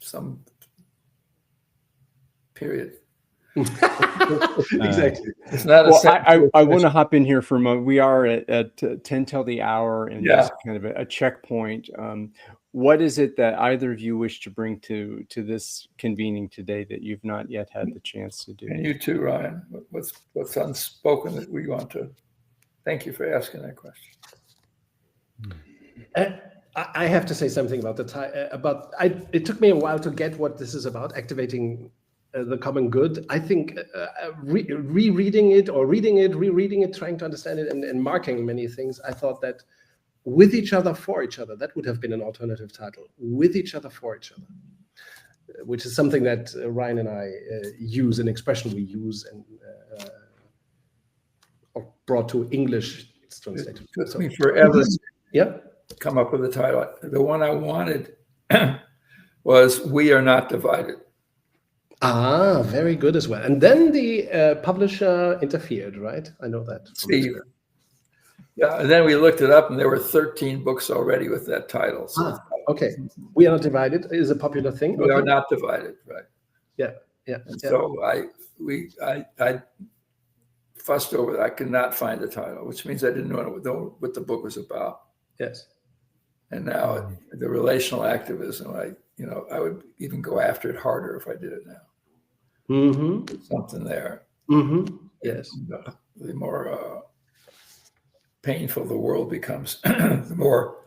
some period. Exactly. It's not. I want to hop in here for a moment. We are at 10 till the hour, and just kind of a checkpoint. What is it that either of you wish to bring to this convening today that you've not yet had the chance to do? And you too, Ryan. What's unspoken that we want to? Thank you for asking that question. I have to say something about the it took me a while to get what this is about, activating the common good. I think rereading it, rereading it, trying to understand it, and marking many things, I thought that with each other, for each other, that would have been an alternative title. With each other, for each other, which is something that Ryan and I use, an expression we use, and brought to English. It's translated. It took me forever to come up with a title. The one I wanted was "We Are Not Divided." Ah, very good as well. And then the publisher interfered, right? I know that. Steve. Yeah, and then we looked it up, and there were 13 books already with that title. So okay. We Are Not Divided is a popular thing. We Are Not Divided, right? Yeah. And so I fussed over it. I could not find the title, which means I didn't know what the book was about. Yes. And now the relational activism, I would even go after it harder if I did it now. Mm-hmm. Something there. Mm-hmm. Yes. The more painful the world becomes, the more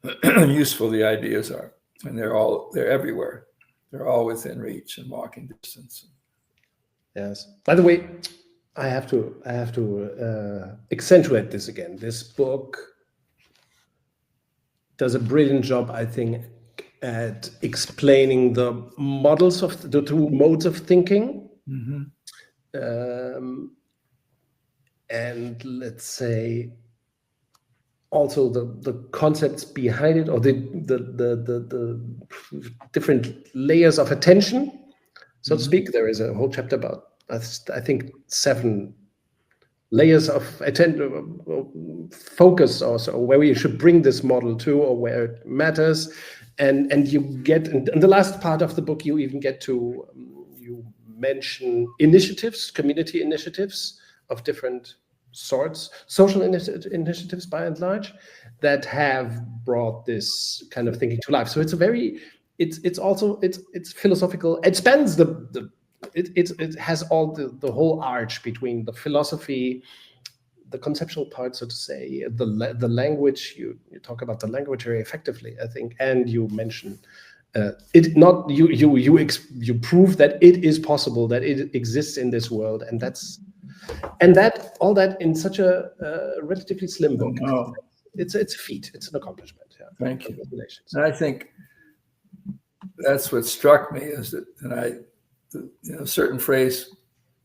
useful the ideas are, and they're everywhere. They're all within reach and walking distance. Yes. By the way, I have to accentuate this again. This book does a brilliant job, I think, at explaining the models of the two modes of thinking, and let's say also the concepts behind it, or the different layers of attention, so to speak. There is a whole chapter about, I think, 7 layers of focus, also where we should bring this model to, or where it matters. And you get, in the last part of the book, you even get to, you mention initiatives, community initiatives of different sorts, social initiatives by and large, that have brought this kind of thinking to life. So it's it's philosophical. It spans it has all the whole arch between the philosophy, the conceptual part, so to say, the language. You talk about the language very effectively, I think, and you mention you prove that it is possible, that it exists in this world, and all that in such a relatively slim book. It's a feat. It's an accomplishment. Yeah. Thank you. Congratulations. And I think that's what struck me, is that, certain phrase,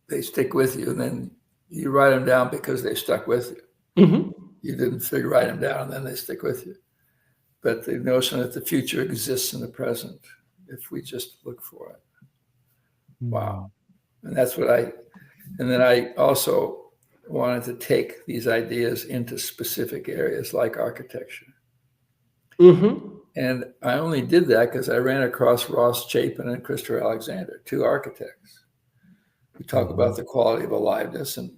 they stick with you, and then you write them down because they stuck with you. Mm-hmm. You didn't write them down, and then they stick with you. But the notion that the future exists in the present, if we just look for it. Wow. And that's what and then I also wanted to take these ideas into specific areas like architecture. Mm-hmm. And I only did that because I ran across Ross Chapin and Christopher Alexander, 2 architects. We talk about the quality of aliveness, and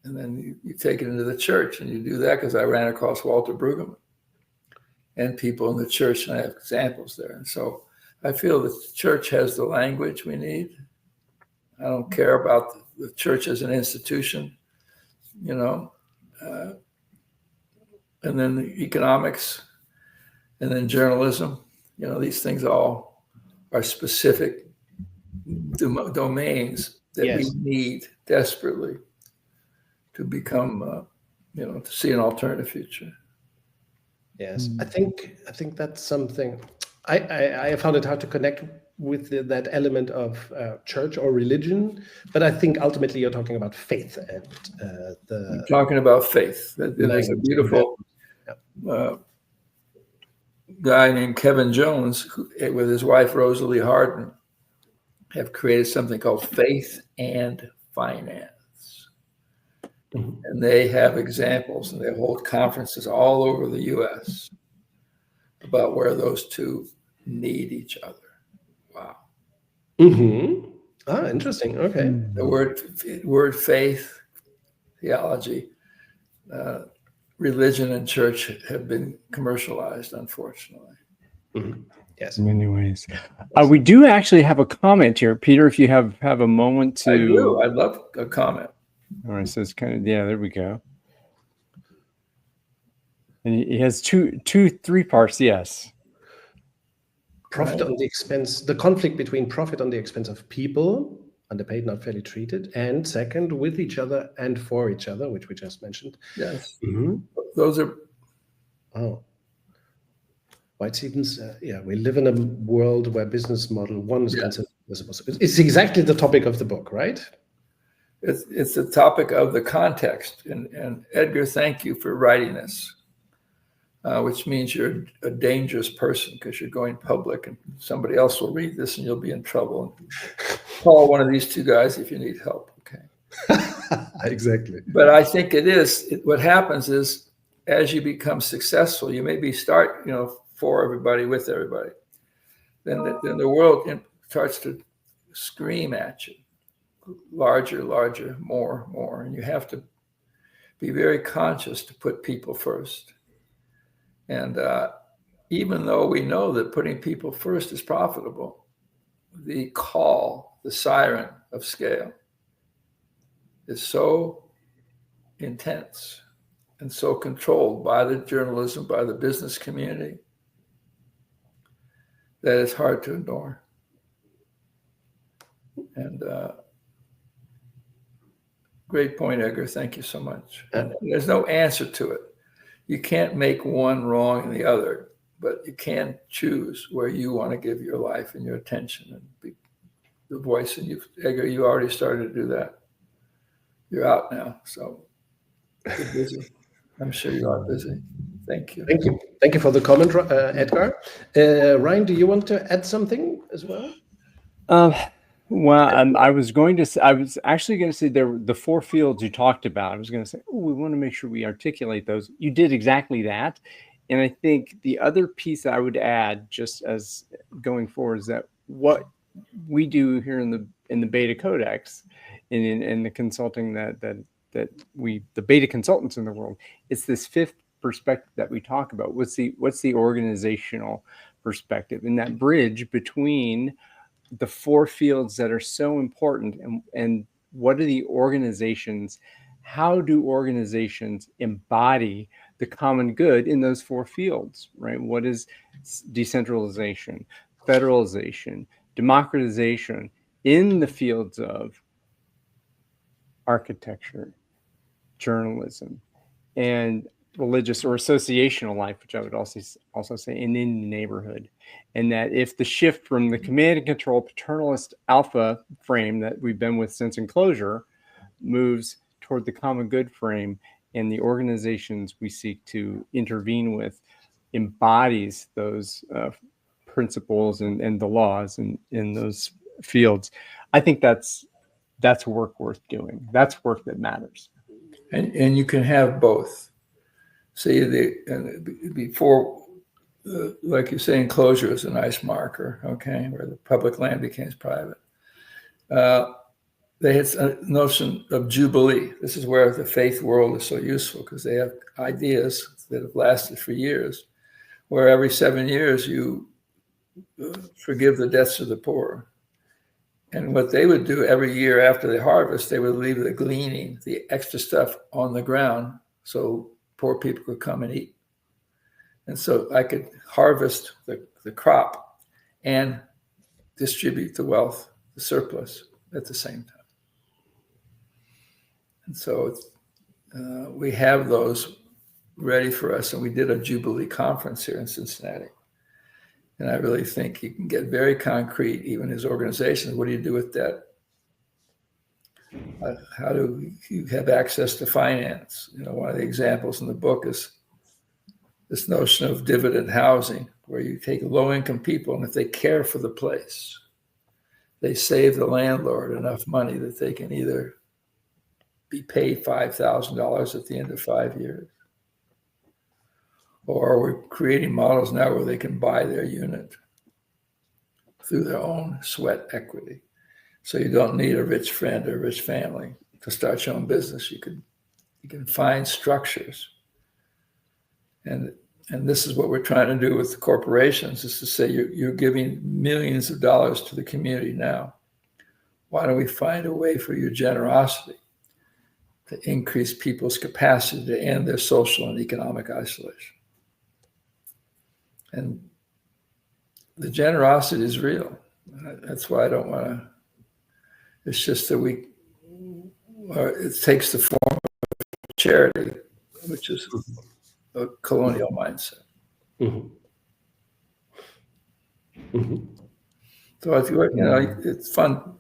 then you take it into the church, and you do that because I ran across Walter Brueggemann and people in the church, and I have examples there. And so I feel that the church has the language we need. I don't care about the church as an institution, and then the economics, and then journalism. These things all are specific domains that we need desperately to become, to see an alternative future. Yes, I think that's something I found it hard to connect with that element of church or religion, but I think ultimately you're talking about faith, and I'm talking about faith. There's a beautiful guy named Kevin Jones, who, with his wife Rosalie Harden, have created something called Faith and Finance. Mm-hmm. And they have examples, and they hold conferences all over the US about where those two need each other. Wow. Mm-hmm. Ah, interesting. Okay. The word faith, theology, religion, and church have been commercialized, unfortunately. Mm-hmm. Yes, in many ways. We do actually have a comment here, Peter. If you have a moment to, I do. I'd love a comment. All right, so it's kind of, there we go. And he has three parts. Yes. Profit on the expense, the conflict between profit on the expense of people, underpaid, not fairly treated, and second, with each other and for each other, which we just mentioned. Yes. Mm-hmm. Those are. Oh. White Stevens, yeah, we live in a world where business model one is considered as a possibility. It's exactly the topic of the book, right? It's the topic of the context. And Edgar, thank you for writing this. Which means you're a dangerous person because you're going public and somebody else will read this and you'll be in trouble. Call one of these two guys if you need help. Okay. Exactly. But I think it is. What happens is as you become successful, you maybe start, for everybody, with everybody. Then the world starts to scream at you. Larger, larger, more, more. And you have to be very conscious to put people first. And even though we know that putting people first is profitable, the call, the siren of scale is so intense and so controlled by the journalism, by the business community, that it's hard to ignore. And great point, Edgar. Thank you so much. And there's no answer to it. You can't make one wrong and the other, but you can choose where you want to give your life and your attention and be the voice. And Edgar, you already started to do that. You're out now, so you're busy. I'm sure you are busy. Thank you. Thank you. Thank you for the comment, Edgar. Ryan, do you want to add something as well? Well, I was actually going to say the four fields you talked about. I was going to say, we want to make sure we articulate those. You did exactly that. And I think the other piece I would add, just as going forward, is that what we do here in the BetaCodex, in the consulting that we, the beta consultants in the world, it's this fifth perspective that we talk about. What's the organizational perspective, and that bridge between the four fields that are so important, and what are the organizations, how do organizations embody the common good in those four fields, right? What is decentralization, federalization, democratization in the fields of architecture, journalism, and religious or associational life, which I would also say in the neighborhood. And that if the shift from the command and control paternalist alpha frame that we've been with since enclosure moves toward the common good frame, and the organizations we seek to intervene with embodies those principles and the laws in those fields, I think that's work worth doing. That's work that matters. And you can have both. See, before, like you say, enclosure is a nice marker, okay, where the public land becomes private. They had a notion of jubilee. This is where the faith world is so useful, because they have ideas that have lasted for years, where every 7 years you forgive the debts of the poor. And what they would do every year after they harvest, they would leave the gleaning, the extra stuff on the ground, so poor people could come and eat. And so I could harvest the crop and distribute the wealth, the surplus, at the same time. And so we have those ready for us. And we did a Jubilee conference here in Cincinnati. And I really think you can get very concrete, even as organizations. What do you do with debt? How do you have access to finance? One of the examples in the book is this notion of dividend housing, where you take low-income people, and if they care for the place, they save the landlord enough money that they can either be paid $5,000 at the end of 5 years, or we're creating models now where they can buy their unit through their own sweat equity. So you don't need a rich friend or a rich family to start your own business. You can find structures. And this is what we're trying to do with the corporations, is to say you're giving millions of dollars to the community now. Why don't we find a way for your generosity to increase people's capacity to end their social and economic isolation? And the generosity is real. That's why I don't want to. It's just that it takes the form of charity, which is a colonial mindset. Mm-hmm. Mm-hmm. So it's fun.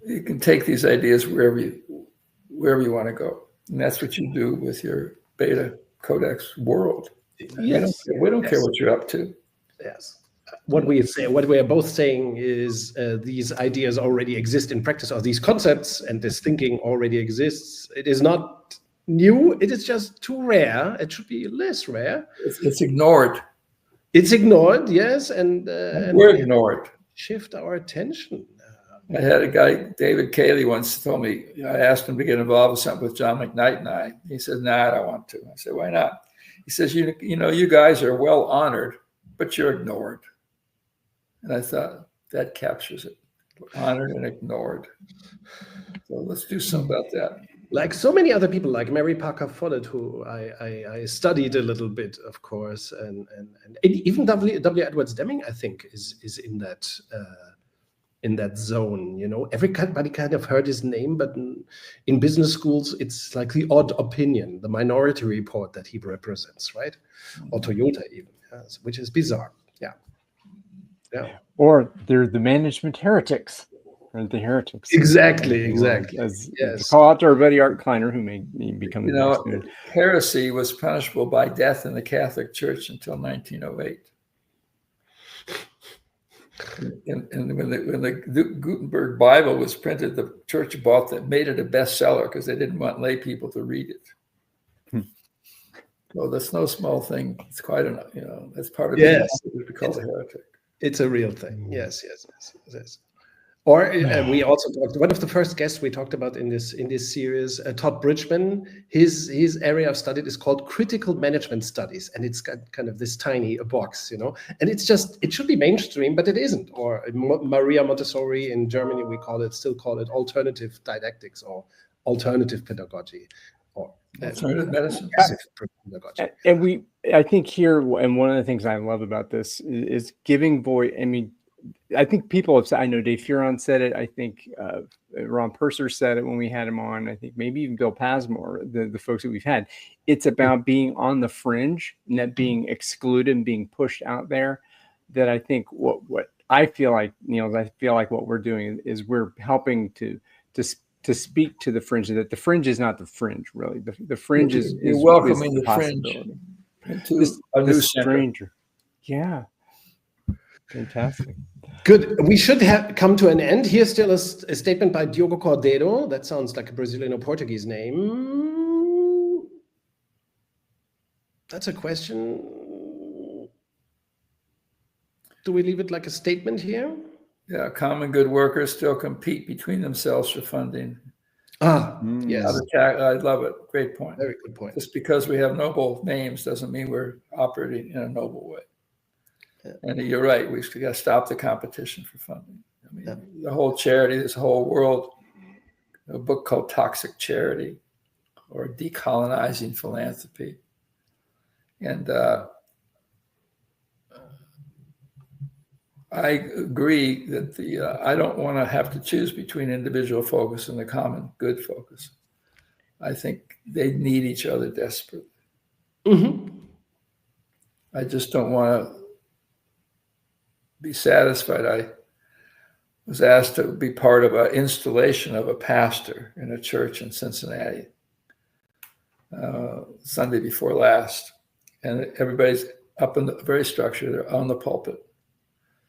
You can take these ideas wherever you want to go, and that's what you do with your BetaCodex world. Yes, we don't care what you're up to. Yes. What we are both saying is these ideas already exist in practice, or these concepts and this thinking already exists. It is not new. It is just too rare. It should be less rare. It's ignored. It's ignored, yes, and we're ignored. Shift our attention. I had a guy, David Cayley, once told me, I asked him to get involved with something with John McKnight and I. He said, "Nah, I don't want to." I said, "Why not?" He says, you guys are well honored, but you're ignored." And I thought, that captures it. Honored and ignored. So let's do something about that. Like so many other people, like Mary Parker Follett, who I studied a little bit, of course, and even W. Edwards Deming, I think, is in that zone. Everybody kind of heard his name, but in business schools, it's like the odd opinion, the minority report that he represents, right? Or Toyota even, yes, which is bizarre. Yeah. Or they're the management heretics, or the heretics. Exactly. As yes. Call out to our buddy Art Kleiner, who may become heresy was punishable by death in the Catholic Church until 1908. And when the Gutenberg Bible was printed, the church bought that, made it a bestseller because they didn't want lay people to read it. So that's no small thing. It's quite enough. That's part of it. We call a heretic. It's a real thing. Yes. Or we also talked. One of the first guests we talked about in this series, Todd Bridgman. His area of study is called critical management studies, and it's got kind of this tiny box, And it should be mainstream, but it isn't. Or Maria Montessori in Germany, still call it alternative didactics or alternative pedagogy, or alternative medicine. Pedagogy. And I think here, and one of the things I love about this is giving voice. I mean, I think people have said, I know Dave Furon said it. I think Ron Purser said it when we had him on. I think maybe even Bill Pasmore, the folks that we've had. It's about being on the fringe, not being excluded and being pushed out there. That I think what I feel like, Niels, I feel like what we're doing is we're helping to speak to the fringe. That the fringe is not the fringe, really. The fringe is welcoming the fringe into a new stranger. Yeah. Fantastic. Good. We should have come to an end. Here's still a statement by Diogo Cordeiro. That sounds like a Brazilian or Portuguese name. That's a question. Do we leave it like a statement here? Yeah, common good workers still compete between themselves for funding. Yes. I love it. Great point. Very good point. Just because we have noble names doesn't mean we're operating in a noble way. Yeah. And you're right. We've got to stop the competition for funding. I mean, the whole charity, this whole world, a book called Toxic Charity or Decolonizing Philanthropy. And I agree that I don't want to have to choose between individual focus and the common good focus. I think they need each other desperately. Mm-hmm. I just don't want to be satisfied. I was asked to be part of an installation of a pastor in a church in Cincinnati Sunday before last. And everybody's up in the very structure. They're on the pulpit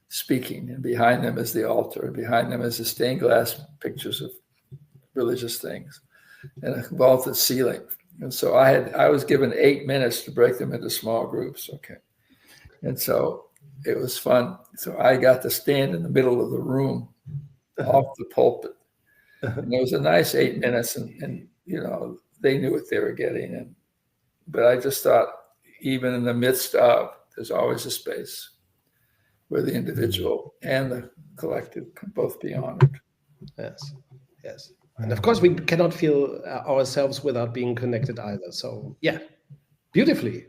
speaking, and behind them is the altar, and behind them is the stained glass pictures of religious things and a vaulted ceiling. And so I was given 8 minutes to break them into small groups. Okay. And so it was fun. So I got to stand in the middle of the room off the pulpit. And it was a nice 8 minutes, and they knew what they were getting. But I just thought, even in the midst of, there's always a space where the individual and the collective can both be honored. Yes. And of course, we cannot feel ourselves without being connected either. So, yeah, beautifully.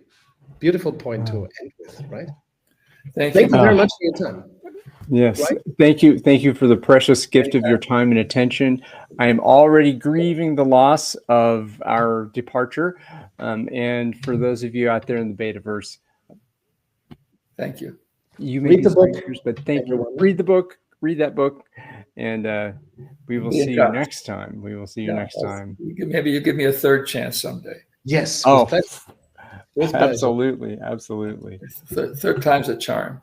Beautiful point to end with, right? Thank Thank you you. very much for your time. Yes. Right? Thank you for the precious gift of your time and attention. I am already grieving the loss of our departure. And for those of you out there in the Betaverse, Thank you. you may Read be the book, strangers, but thank you. everyone. Read the book, read that book, and we will Be in see you touch. next time. We will see you Yeah, next time. Maybe you give me a third chance someday. Yes, Oh, with pleasure. With pleasure. absolutely. Absolutely. Third time's a charm.